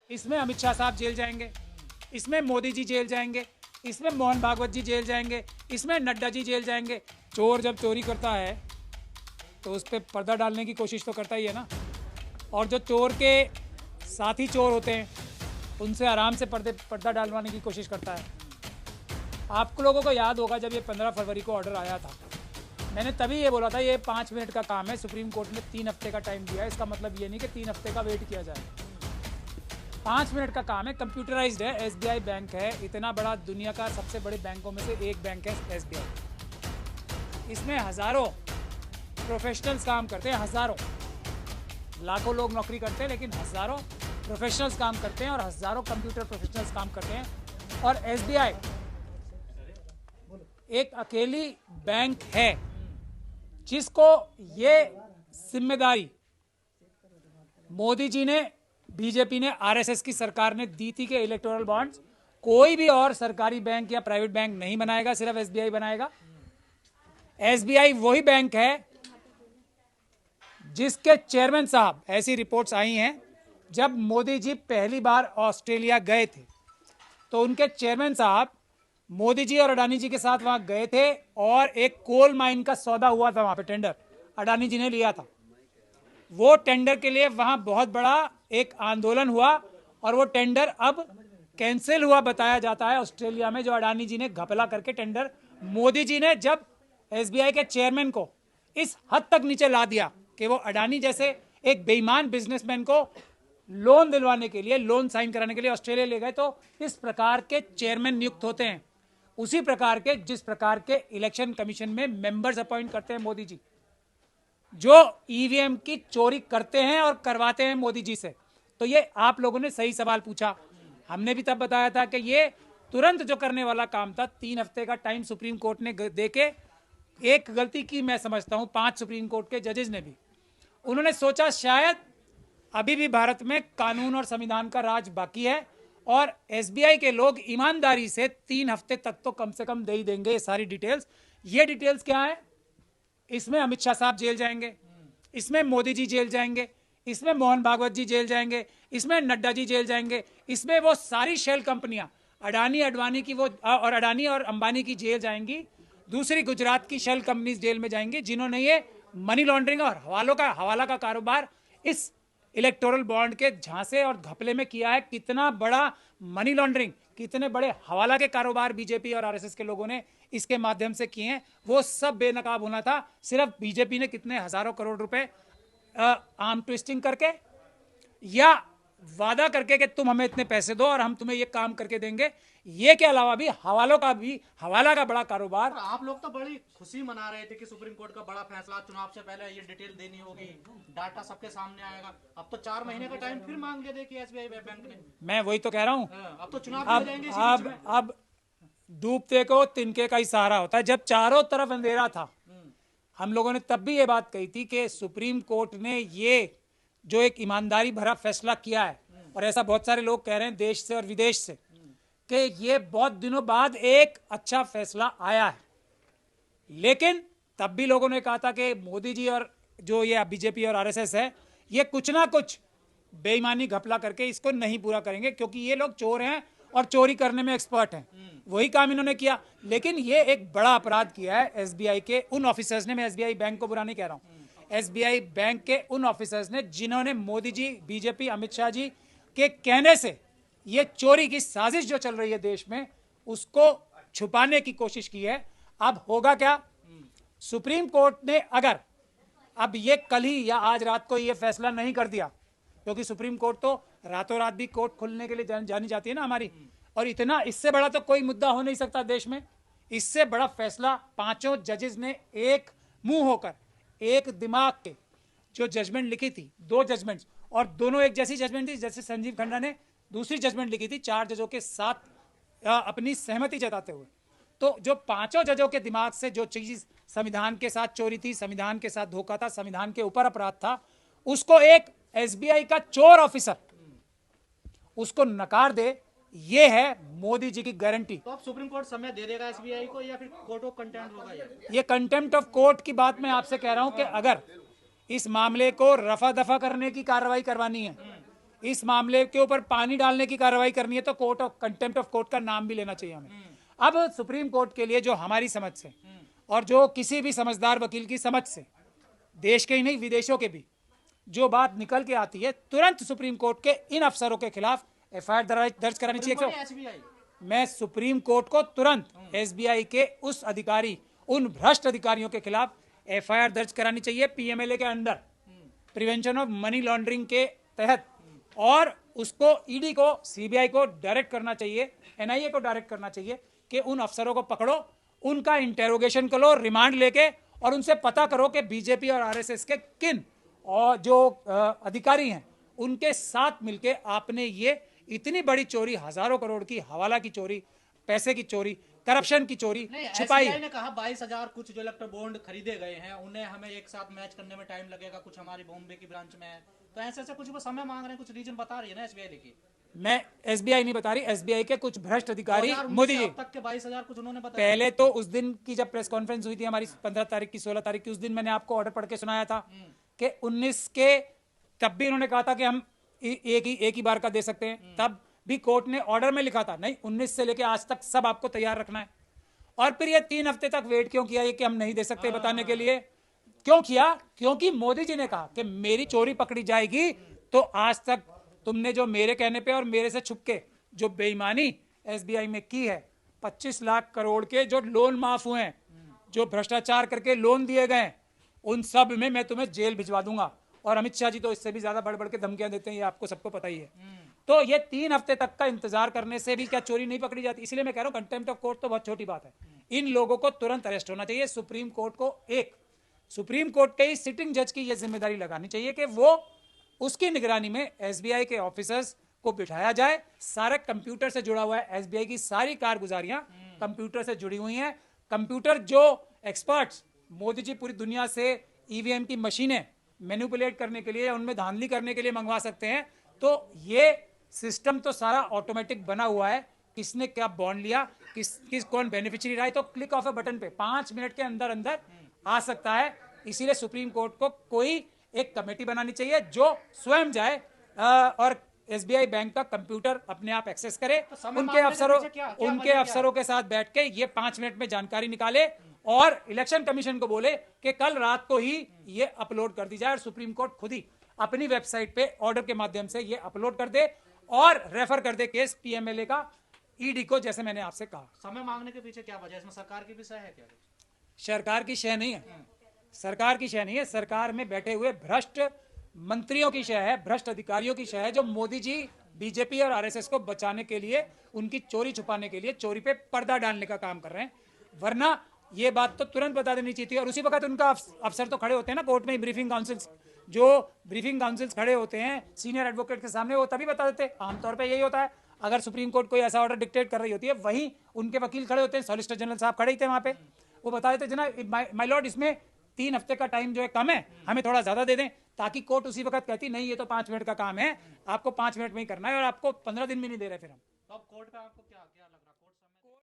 इसमें अमित शाह साहब जेल जाएंगे, इसमें मोदी जी जेल जाएंगे, इसमें मोहन भागवत जी जेल जाएंगे, इसमें नड्डा जी जेल जाएंगे। चोर जब चोरी करता है तो उस पर पर्दा डालने की कोशिश तो करता ही है ना। और जो चोर के साथी चोर होते हैं उनसे आराम से पर्दा डालवाने की कोशिश करता है। आप लोगों को याद होगा जब ये 15 फरवरी को ऑर्डर आया था, मैंने तभी ये बोला था ये 5 मिनट का काम है, सुप्रीम कोर्ट ने 3 हफ्ते का टाइम दिया है। इसका मतलब ये नहीं कि 3 हफ्ते का वेट किया जाए, 5 मिनट का काम है। कंप्यूटराइज्ड है, एसबीआई बैंक है, इतना बड़ा दुनिया का सबसे बड़े बैंकों में से एक बैंक है एसबीआई। इसमें हज़ारों प्रोफेशनल्स काम करते हैं, हज़ारों, लाखों लोग नौकरी करते हैं लेकिन हज़ारों प्रोफेशनल्स काम करते हैं और हज़ारों कंप्यूटर प्रोफेशनल्स काम करते हैं। और एसबीआई एक अकेली बैंक है जिसको ये जिम्मेदारी मोदी जी ने, बीजेपी ने, आरएसएस की सरकार ने दी थी कि इलेक्टोरल बॉन्ड्स कोई भी और सरकारी बैंक या प्राइवेट बैंक नहीं बनाएगा, सिर्फ एसबीआई बनाएगा। एसबीआई वही बैंक है जिसके चेयरमैन साहब, ऐसी रिपोर्ट्स आई हैं, जब मोदी जी पहली बार ऑस्ट्रेलिया गए थे तो उनके चेयरमैन साहब मोदी जी और अडानी जी के साथ वहां गए थे और एक कोल माइन का सौदा हुआ था वहां पे, टेंडर अडानी जी ने लिया था। वो टेंडर के लिए वहां बहुत बड़ा एक आंदोलन हुआ और वो टेंडर अब कैंसिल हुआ बताया जाता है ऑस्ट्रेलिया में, जो अडानी जी ने घपला करके टेंडर, मोदी जी ने जब एसबीआई के चेयरमैन को इस हद तक नीचे ला दिया कि वो अडानी जैसे एक बेईमान बिजनेसमैन को लोन दिलवाने के लिए, लोन साइन कराने के लिए ऑस्ट्रेलिया ले गए। तो इस प्रकार के चेयरमैन नियुक्त होते हैं, उसी प्रकार के जिस प्रकार के इलेक्शन कमीशन में मेंबर्स अपॉइंट करते हैं मोदी जी, जो ईवीएम की चोरी करते हैं और करवाते हैं मोदी जी से। तो ये आप लोगों ने सही सवाल पूछा, हमने भी तब बताया था कि ये तुरंत जो करने वाला काम था, 3 हफ्ते का टाइम सुप्रीम कोर्ट ने देके, एक गलती की मैं समझता हूं 5 सुप्रीम कोर्ट के जजेस ने भी, उन्होंने सोचा शायद अभी भी भारत में कानून और संविधान का राज बाकी है और एसबीआई के लोग ईमानदारी से 3 हफ्ते तक तो कम से कम दे ही देंगे ये सारी डिटेल्स। ये डिटेल्स क्या है? इसमें अमित शाह साहब जेल जाएंगे, इसमें मोदी जी जेल जाएंगे, इसमें मोहन भागवत जी जेल जाएंगे, इसमें नड्डा जी जेल जाएंगे, इसमें वो सारी शेल कंपनियां अडानी अडवाणी की वो और अडानी और अंबानी की जेल जाएंगी, दूसरी गुजरात की शेल कंपनीज जेल में जाएंगी जिन्होंने ये मनी लॉन्ड्रिंग और हवाला का कारोबार इस इलेक्टोरल बॉन्ड के झांसे और घपले में किया है। कितना बड़ा मनी लॉन्ड्रिंग, कितने बड़े हवाला के कारोबार बीजेपी और आरएसएस के लोगों ने इसके माध्यम से किए हैं, वो सब बेनकाब होना था। सिर्फ बीजेपी ने कितने हजारों करोड़ रुपए आर्म ट्विस्टिंग करके या वादा करके कि तुम हमें इतने पैसे दो और हम तुम्हें ये काम करके देंगे, ये के अलावा भी हवाला का बड़ा कारोबार। आप लोग तो बड़ी खुशी मना रहे थे कि सुप्रीम कोर्ट का बड़ा फैसला, चुनाव से पहले ये डिटेल देनी होगी, डाटा सबके सामने आएगा। अब तो 4 महीने का टाइम फिर मांग लिया देखिए एसबीआई बैंक ने। मैं वही तो कह रहा हूँ, अब तो चुनाव हो जाएंगे इसी बीच में। अब डूबते को तिनके का ही सहारा होता है। जब चारों तरफ अंधेरा था, हम लोगों ने तब भी ये बात कही थी कि सुप्रीम कोर्ट ने ये जो एक ईमानदारी भरा फैसला किया है, और ऐसा बहुत सारे लोग कह रहे हैं देश से और विदेश से, कि ये बहुत दिनों बाद एक अच्छा फैसला आया है। लेकिन तब भी लोगों ने कहा था कि मोदी जी और जो ये बीजेपी और आरएसएस है, ये कुछ ना कुछ बेईमानी घपला करके इसको नहीं पूरा करेंगे, क्योंकि ये लोग चोर हैं और चोरी करने में एक्सपर्ट हैं। वही काम इन्होंने किया। लेकिन ये एक बड़ा अपराध किया है एसबीआई के उन ऑफिसर्स ने, मैं एसबीआई बैंक को बुरा नहीं कह रहा हूं, एसबीआई बैंक के उन ऑफिसर्स ने जिन्होंने मोदी जी, बीजेपी, अमित शाह जी के कहने से ये चोरी की साजिश जो चल रही है देश में, उसको छुपाने की कोशिश की है। अब होगा क्या? सुप्रीम कोर्ट ने अगर अब ये कल ही या आज रात को ये फैसला नहीं कर दिया, क्योंकि सुप्रीम कोर्ट तो रातों रात भी कोर्ट खोलने के लिए जानी जाती है ना हमारी, और इतना इससे बड़ा तो कोई मुद्दा हो नहीं सकता देश में। इससे बड़ा फैसला 5 जजेस ने एक मुंह होकर, एक दिमाग के जो जजमेंट लिखी थी, 2 जजमेंट्स, और दोनों एक जैसी जजमेंट थी। जैसे संजीव खन्ना ने दूसरी जजमेंट लिखी थी 4 जजों के साथ अपनी सहमति जताते हुए। तो जो 5 जजों के दिमाग से जो चीज संविधान के साथ चोरी थी, संविधान के साथ धोखा था, संविधान के ऊपर अपराध था, उसको एक एसबीआई का चोर ऑफिसर उसको नकार दे, ये है मोदी जी की गारंटी। तो अब सुप्रीम कोर्ट समय दे देगा एसबीआई को या फिर कोर्ट ऑफ कंटेम्प्ट होगा? ये कंटेम्प्ट ऑफ कोर्ट की बात मैं आपसे कह रहा हूं कि अगर इस मामले को रफा दफा करने की कार्रवाई करवानी है, इस मामले के ऊपर पानी डालने की कार्रवाई करनी है तो court of contempt of court का नाम भी लेना चाहिए हमें। अब सुप्रीम कोर्ट के लिए जो हमारी समझ से और जो किसी भी समझदार वकील की समझ से, देश के ही नहीं विदेशों के भी, जो बात निकल के आती है, तुरंत सुप्रीम कोर्ट के इन अफसरों के खिलाफ एफआईआर दर्ज करानी चाहिए। एसबीआई मैं सुप्रीम कोर्ट को तुरंत एसबीआई के उस अधिकारी, उन भ्रष्ट अधिकारियों के खिलाफ एफआईआर दर्ज करानी चाहिए पीएमएलए के under, prevention of money laundering के तहत, और उसको ईडी को, सीबीआई को डायरेक्ट करना चाहिए, एनआईए को डायरेक्ट करना चाहिए कि उन अफसरों को पकड़ो, उनका इंटेरोगेशन करो रिमांड लेके, और उनसे पता करो कि बीजेपी और आरएसएस के किन और जो अधिकारी हैं उनके साथ मिलके आपने ये इतनी बड़ी चोरी, हजारों करोड़ की हवाला की चोरी, पैसे की चोरी, करप्शन की चोरी छिपाई। एसबीआई ने कहा 22,000 कुछ जो इलेक्ट्रो बॉन्ड खरीदे गए हैं, उन्हें हमें एक साथ मैच करने में टाइम लगेगा, कुछ हमारी बॉम्बे की ब्रांच में है, तो ऐसे कुछ वो समय मांग रहे हैं, कुछ रीजन बता रही है ना एसबीआई लेके। मैं एसबीआई नहीं बता रही, एसबीआई के कुछ भ्रष्ट अधिकारी, मोदी जी अब तक के 22,000 कुछ उन्होंने बताया। पहले तो उस दिन की जब प्रेस कॉन्फ्रेंस हुई थी हमारी 15 तारीख की, 16 तारीख की, उस दिन मैंने आपको ऑर्डर पढ़ के सुनाया था कि 19 के, तब भी उन्होंने कहा था कि हम एक ही बार का दे सकते हैं, तब भी कोर्ट ने ऑर्डर में लिखा था नहीं 19 से लेके आज तक सब आपको तैयार रखना है। और फिर ये 3 हफ्ते तक वेट क्यों किया ये कि हम नहीं दे सकते बताने के लिए? क्यों किया? क्योंकि मोदी जी ने कहा कि मेरी चोरी पकड़ी जाएगी तो आज तक तुमने जो मेरे कहने पे और मेरे से छुपके जो बेईमानी एसबीआई में की है, 25 लाख करोड़ के जो लोन माफ हुए हैं, जो भ्रष्टाचार करके लोन दिए गए, उन सब में मैं तुम्हें जेल भिजवा दूंगा। और अमित शाह जी तो इससे भी ज्यादा बढ़ बढ़ के धमकियां देते हैं, ये आपको सबको पता ही है। तो ये 3 हफ्ते तक का इंतजार करने से भी क्या चोरी नहीं पकड़ी जाती? इसलिए मैं कह रहा हूं कंटेम्प्ट ऑफ कोर्ट तो बहुत छोटी बात है, इन लोगों को तुरंत अरेस्ट होना चाहिए। सुप्रीम कोर्ट को, एक सुप्रीम कोर्ट के सिटिंग जज की यह जिम्मेदारी लगानी चाहिए कि वो उसकी निगरानी में एसबीआई के ऑफिसर्स को बिठाया जाए। सारे कंप्यूटर से जुड़ा हुआ है, एसबीआई की सारी कारगुजारियां कंप्यूटर से जुड़ी हुई हैं। कंप्यूटर जो एक्सपर्ट्स मोदी जी पूरी दुनिया से ईवीएम की मशीनें मैनिपुलेट करने के लिए, उनमें धांधली करने के लिए मंगवा सकते हैं, तो ये सिस्टम तो सारा ऑटोमेटिक बना हुआ है। किसने क्या बॉन्ड लिया, किस कौन बेनिफिशियरी रहा है, तो क्लिक ऑफ ए बटन पे 5 मिनट के अंदर अंदर आ सकता है। इसीलिए सुप्रीम कोर्ट को कोई एक कमेटी बनानी चाहिए जो स्वयं जाए और एसबीआई बैंक का कंप्यूटर अपने आप एक्सेस करे, उनके अफसरों के साथ बैठ के ये 5 मिनट में जानकारी निकाले और इलेक्शन कमीशन को बोले कि कल रात को ही ये अपलोड कर दी जाए, और सुप्रीम कोर्ट खुद ही अपनी वेबसाइट पे ऑर्डर के माध्यम से ये अपलोड कर दे और रेफर कर दे केस पीएमएलए का ईडी को, जैसे मैंने आपसे कहा। समय मांगने के पीछे क्या वजह? इसमें सरकार की भी सह है क्या? सरकार की शय नहीं है, सरकार की शय नहीं है, सरकार में बैठे हुए भ्रष्ट मंत्रियों की शय है, भ्रष्ट अधिकारियों की शय है, जो मोदी जी, बीजेपी और आरएसएस को बचाने के लिए, उनकी चोरी छुपाने के लिए चोरी पे पर्दा डालने का काम कर रहे हैं। वरना ये बात तो तुरंत बता देनी चाहिए थी। और उसी वक्त उनका अफसर तो खड़े होते हैं ना कोर्ट में, ब्रीफिंग काउंसिल्स, जो ब्रीफिंग काउंसिल्स खड़े होते हैं सीनियर एडवोकेट के सामने, वो तभी बता देते। आमतौर पे यही होता है, अगर सुप्रीम कोर्ट कोई ऐसा ऑर्डर डिक्टेट कर रही होती है, वहीं उनके वकील खड़े होते हैं, सॉलिसिटर जनरल साहब खड़े ही थे वहां पे, वो बता देते जनाब माय लॉर्ड इसमें 3 हफ्ते का टाइम जो है कम है, हमें थोड़ा ज्यादा दे दें, ताकि कोर्ट उसी वक्त कहती नहीं ये तो 5 मिनट का काम है, आपको 5 मिनट में ही करना है और आपको 15 दिन में नहीं दे रहे फिर हम। तो अब कोर्ट पे आपको क्या